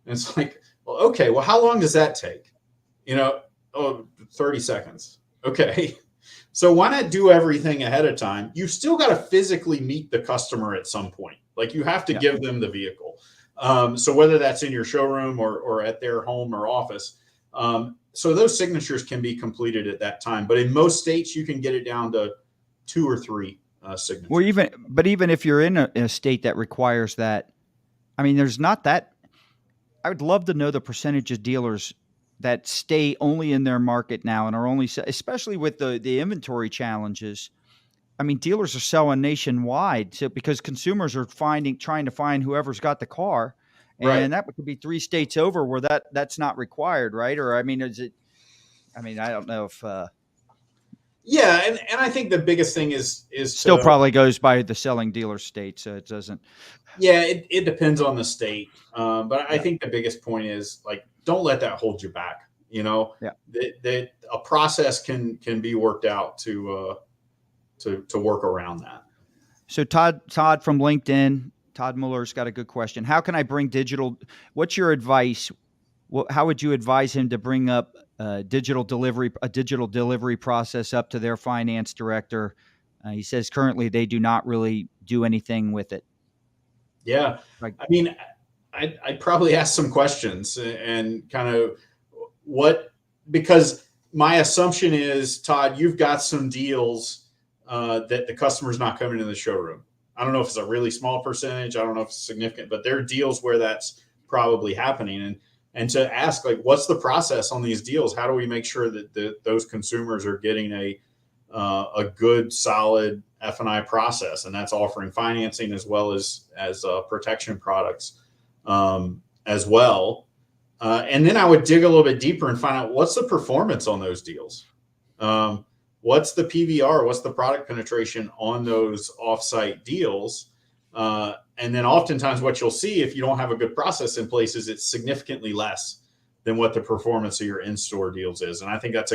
And it's like, well, okay, well, how long does that take? 30 seconds. Okay. So why not do everything ahead of time? You've still got to physically meet the customer at some point. Like you have to give them the vehicle. So whether that's in your showroom or at their home or office, so those signatures can be completed at that time. But in most states, you can get it down to 2 or 3 signatures. Well, even if you're in a state that requires that, I mean, there's not that. I would love to know the percentage of dealers that stay only in their market now and are only, especially with the inventory challenges. I mean, dealers are selling nationwide, so because consumers are trying to find whoever's got the car, and right. That could be 3 states over where that's not required, right? Or I mean, is it? I mean, I don't know if. Yeah, and I think the biggest thing is still probably goes by the selling dealer state, so it doesn't. Yeah, it depends on the state, but I think the biggest point is like don't let that hold you back. That a process can be worked out to work around that. So Todd from LinkedIn, Todd Muller's got a good question. How can I bring digital? What's your advice? How would you advise him to bring up a digital delivery process up to their finance director? He says currently they do not really do anything with it. Yeah, I mean, I'd probably ask some questions and kind of because my assumption is, Todd, you've got some deals that the customer's not coming to the showroom. I don't know if it's a really small percentage. I don't know if it's significant, but there are deals where that's probably happening. And to ask, like, what's the process on these deals? How do we make sure that those consumers are getting a good, solid F&I process? And that's offering financing as well as protection products as well. And then I would dig a little bit deeper and find out what's the performance on those deals. What's the PVR? What's the product penetration on those offsite deals? And then oftentimes what you'll see if you don't have a good process in place is it's significantly less than what the performance of your in-store deals is. And I think that's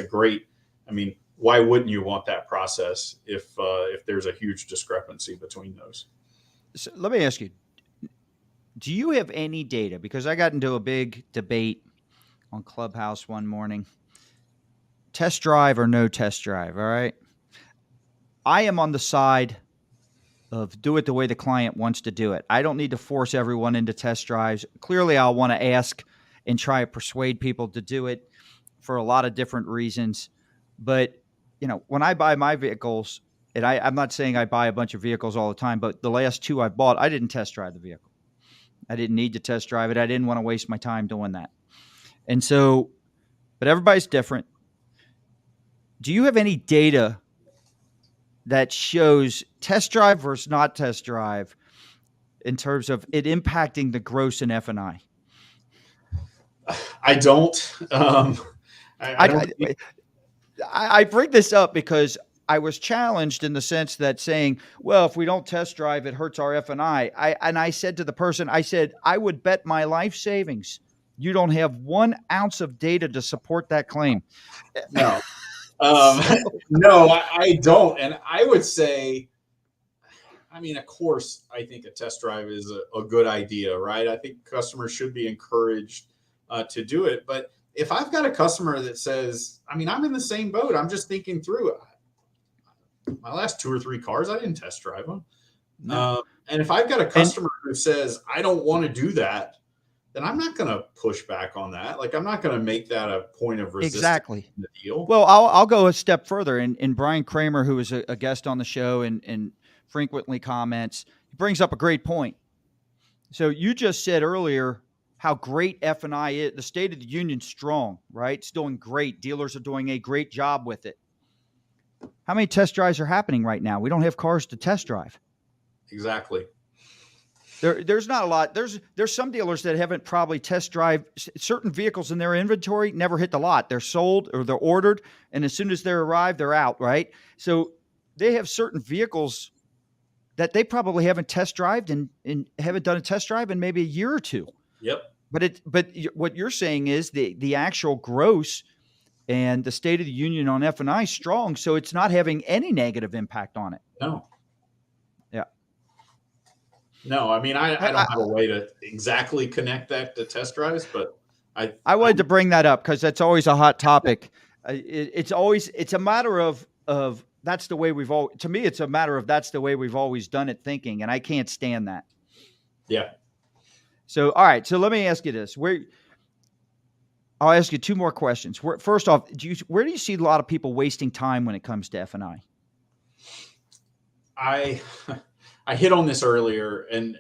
why wouldn't you want that process? process if there's a huge discrepancy between those. So let me ask you, do you have any data? Because I got into a big debate on Clubhouse one morning. Test drive or no test drive, all right? I am on the side of do it the way the client wants to do it. I don't need to force everyone into test drives. Clearly, I'll want to ask and try to persuade people to do it for a lot of different reasons. But, when I buy my vehicles, and I'm not saying I buy a bunch of vehicles all the time, but the last two I bought, I didn't test drive the vehicle. I didn't need to test drive it. I didn't want to waste my time doing that. And so, but everybody's different. Do you have any data that shows test drive versus not test drive in terms of it impacting the gross in F&I? I don't. I don't. I bring this up because I was challenged in the sense that saying, well, if we don't test drive, it hurts our F&I. And I said to the person, I would bet my life savings you don't have 1 ounce of data to support that claim. No. No, I don't. And I would say, of course, I think a test drive is a good idea, right? I think customers should be encouraged to do it. But if I've got a customer that says, I'm in the same boat, I'm just thinking through my last 2 or 3 cars, I didn't test drive them. No. And if I've got a customer who says, I don't want to do that, then I'm not going to push back on that. Like, I'm not going to make that a point of resistance. Exactly. In the deal. Well, I'll go a step further. And Brian Kramer, who is a guest on the show and frequently comments, he brings up a great point. So you just said earlier how great F&I is. The State of the Union's strong, right? It's doing great. Dealers are doing a great job with it. How many test drives are happening right now? We don't have cars to test drive. Exactly. There's not a lot. There's some dealers that haven't probably test drive certain vehicles in their inventory, never hit the lot. They're sold or they're ordered, and as soon as they arrive, they're out, right? So they have certain vehicles that they probably haven't test drived and haven't done a test drive in maybe a year or two. Yep. But what you're saying is the actual gross and the State of the Union on F&I is strong, so it's not having any negative impact on it. No. Yeah. No, I don't have a way to exactly connect that to test drives, but I wanted to bring that up because that's always a hot topic. It's a matter of that's the way to me, it's a matter of that's the way we've always done it thinking, and I can't stand that. Yeah. So, all right. So let me ask you this. I'll ask you 2 more questions. First off, where do you see a lot of people wasting time when it comes to F&I? I hit on this earlier, and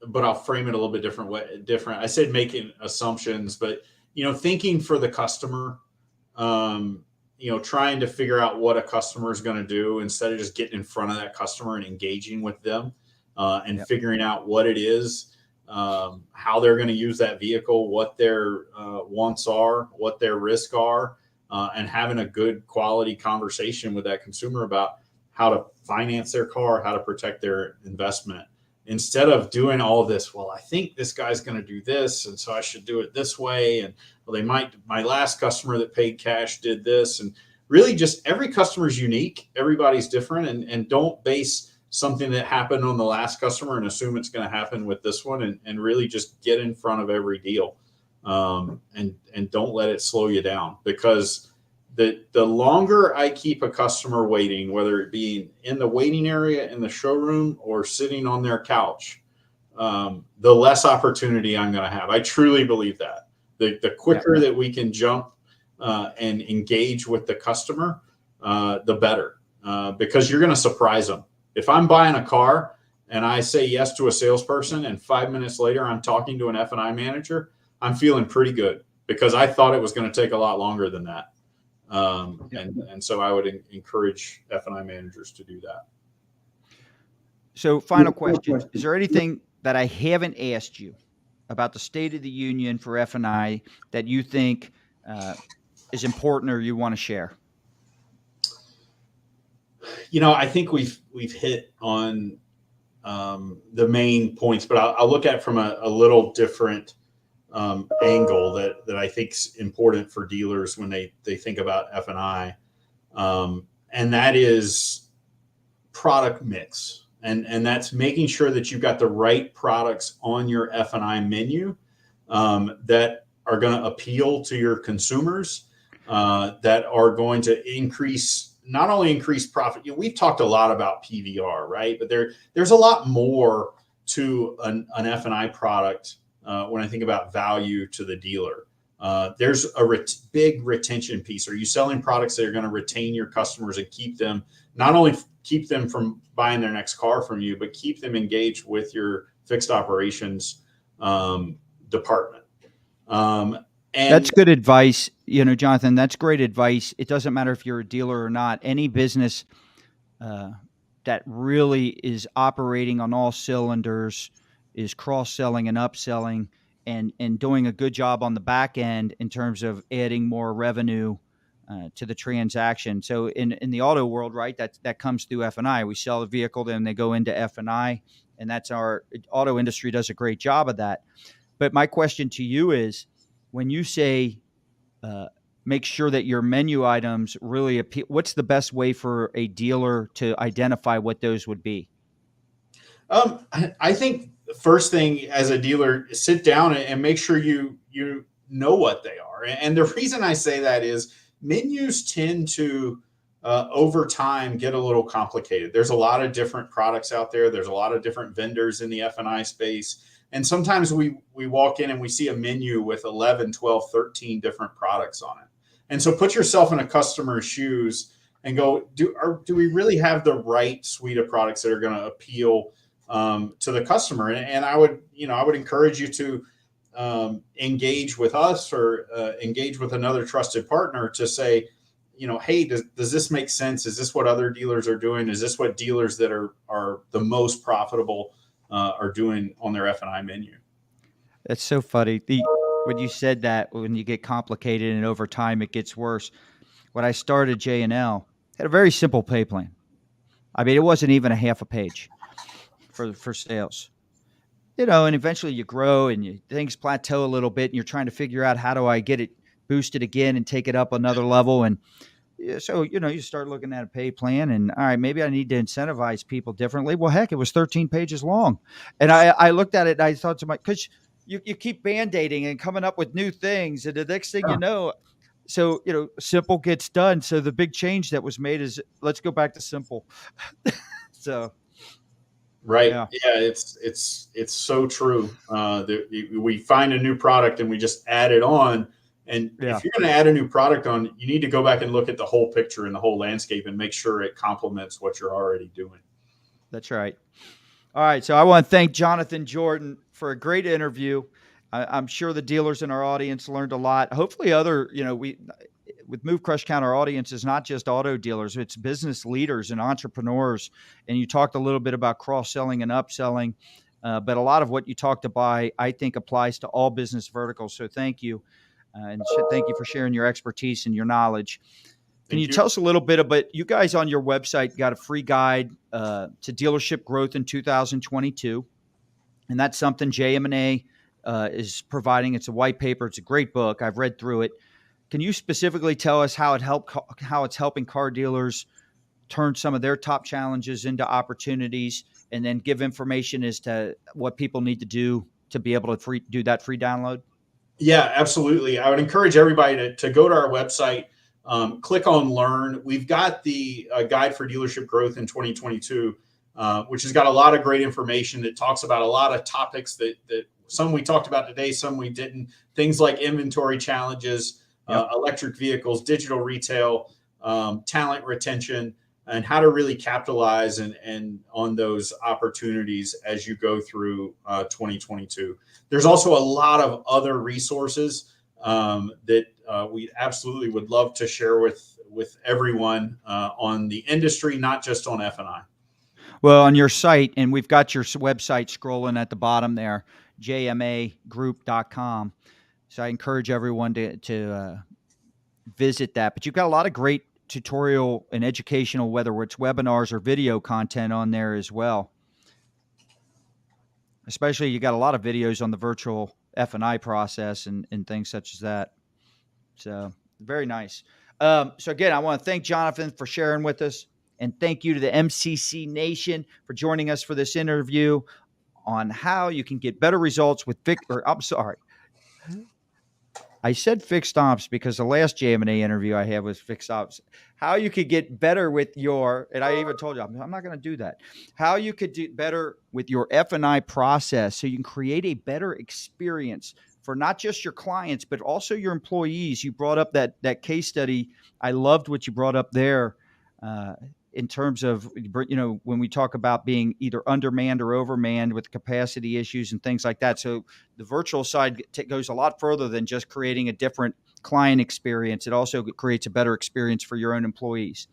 but I'll frame it a little bit different. I said making assumptions, but thinking for the customer, trying to figure out what a customer is going to do instead of just getting in front of that customer and engaging with them, and figuring out what it is, how they're going to use that vehicle, what their wants are, what their risks are, and having a good quality conversation with that consumer about how to finance their car, how to protect their investment, instead of doing all of this. Well, I think this guy's going to do this, and so I should do it this way. And well, my last customer that paid cash did this. And really just every customer is unique. Everybody's different, and don't base something that happened on the last customer and assume it's going to happen with this one, and really just get in front of every deal. And don't let it slow you down, because the longer I keep a customer waiting, whether it be in the waiting area in the showroom or sitting on their couch, the less opportunity I'm going to have. I truly believe that. The quicker that we can jump and engage with the customer, the better, because you're going to surprise them. If I'm buying a car and I say yes to a salesperson and 5 minutes later I'm talking to an F&I manager, I'm feeling pretty good because I thought it was going to take a lot longer than that. And so I would encourage F&I managers to do that. So final question. Is there anything that I haven't asked you about the State of the Union for F&I that you think is important or you want to share? I think we've hit on the main points, but I'll look at it from a little different angle that I think is important for dealers when they think about F&I. and that is product mix. And that's making sure that you've got the right products on your F&I menu that are going to appeal to your consumers, that are going to not only increase profit. We've talked a lot about PVR, right? But there's a lot more to an F&I product when I think about value to the dealer. There's a big retention piece. Are you selling products that are going to retain your customers and keep them, not only keep them from buying their next car from you, but keep them engaged with your fixed operations department? And That's good advice. Jonathan, that's great advice. It doesn't matter if you're a dealer or not. Any business that really is operating on all cylinders, is cross-selling and upselling, and doing a good job on the back end in terms of adding more revenue to the transaction. So in the auto world, right, that comes through F&I. We sell a vehicle, then they go into F&I, and that's our auto industry does a great job of that. But my question to you is, when you say make sure that your menu items really appeal, what's the best way for a dealer to identify what those would be? I think the first thing as a dealer, sit down and make sure you know what they are. And the reason I say that is menus tend to over time get a little complicated. There's a lot of different products out there. There's a lot of different vendors in the F&I space. And sometimes we walk in and we see a menu with 11, 12, 13 different products on it. And so put yourself in a customer's shoes and go, do we really have the right suite of products that are going to appeal to the customer? And I would encourage you to engage with us or engage with another trusted partner to say, hey, does this make sense? Is this what other dealers are doing? Is this what dealers that are the most profitable are doing on their F&I menu? That's so funny. When you said that, when you get complicated and over time it gets worse. When I started J&L, had a very simple pay plan. I mean, it wasn't even a half a page for sales. And eventually you grow and things plateau a little bit, and you're trying to figure out, how do I get it boosted again and take it up another level? And so, you start looking at a pay plan, and all right, maybe I need to incentivize people differently. Well, heck, it was 13 pages long. And I looked at it and I thought to myself, because you keep band-aiding and coming up with new things. And the next thing you know, so, simple gets done. So the big change that was made is, let's go back to simple. So, Right. yeah. Yeah. It's so true. We find a new product and we just add it on. And Yeah. if you're going to add a new product on, you need to go back and look at the whole picture and the whole landscape and make sure it complements what you're already doing. That's right. All right. So I want to thank Jonathan Jordan for a great interview. I'm sure the dealers in our audience learned a lot. Hopefully with Move Crush Count, our audience is not just auto dealers, it's business leaders and entrepreneurs. And you talked a little bit about cross-selling and upselling, but a lot of what you talked about, I think, applies to all business verticals. So thank you. And thank you for sharing your expertise and your knowledge. Can you tell us a little bit about, you guys on your website got a free guide to dealership growth in 2022. And that's something JM&A is providing. It's a white paper. It's a great book. I've read through it. Can you specifically tell us how it's helping car dealers turn some of their top challenges into opportunities, and then give information as to what people need to do to be able to do that free download? Yeah, absolutely. I would encourage everybody to go to our website, click on Learn. We've got the Guide for Dealership Growth in 2022, which has got a lot of great information that talks about a lot of topics that some we talked about today, some we didn't. Things like inventory challenges, electric vehicles, digital retail, talent retention, and how to really capitalize and on those opportunities as you go through 2022. There's also a lot of other resources that we absolutely would love to share with everyone on the industry, not just on F&I. Well, on your site, and we've got your website scrolling at the bottom there, jmagroup.com. So I encourage everyone to visit that. But you've got a lot of great tutorial and educational, whether it's webinars or video content on there as well. Especially, you got a lot of videos on the virtual F&I process and things such as that. So very nice. So again, I want to thank Jonathan for sharing with us, and thank you to the MCC Nation for joining us for this interview on how you can get better results with I'm sorry. I said fixed ops because the last JM&A interview I had was fixed ops. How you could get better with your, and I even told you, I'm not going to do that. How you could do better with your F&I process so you can create a better experience for not just your clients, but also your employees. You brought up that case study. I loved what you brought up there. In terms of, when we talk about being either undermanned or overmanned with capacity issues and things like that. So the virtual side goes a lot further than just creating a different client experience. It also creates a better experience for your own employees.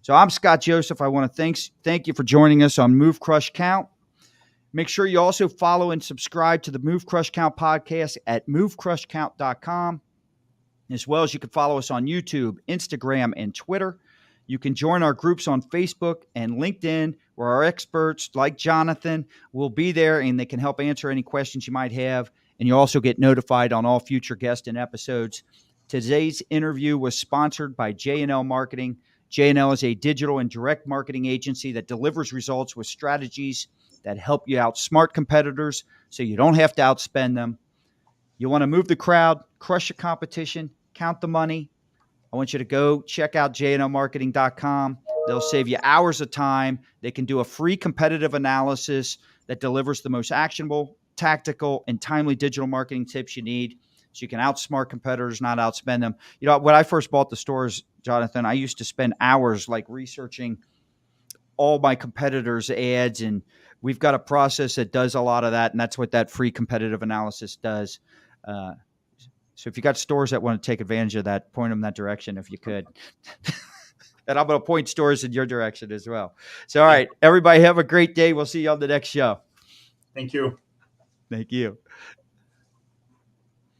So I'm Scott Joseph. I want to thank you for joining us on Move, Crush, Count. Make sure you also follow and subscribe to the Move, Crush, Count podcast at movecrushcount.com, as well as you can follow us on YouTube, Instagram, and Twitter. You can join our groups on Facebook and LinkedIn, where our experts like Jonathan will be there and they can help answer any questions you might have. And you also get notified on all future guests and episodes. Today's interview was sponsored by J&L Marketing. J&L is a digital and direct marketing agency that delivers results with strategies that help you outsmart competitors so you don't have to outspend them. You want to move the crowd, crush your competition, count the money. I want you to go check out jnlmarketing.com. They'll save you hours of time. They can do a free competitive analysis that delivers the most actionable, tactical, and timely digital marketing tips you need so you can outsmart competitors, not outspend them. When I first bought the stores, Jonathan, I used to spend hours researching all my competitors' ads, and we've got a process that does a lot of that, and that's what that free competitive analysis does. So if you got stores that want to take advantage of that, point them that direction if you could. And I'm going to point stores in your direction as well. So, all right, everybody have a great day. We'll see you on the next show. Thank you. Thank you.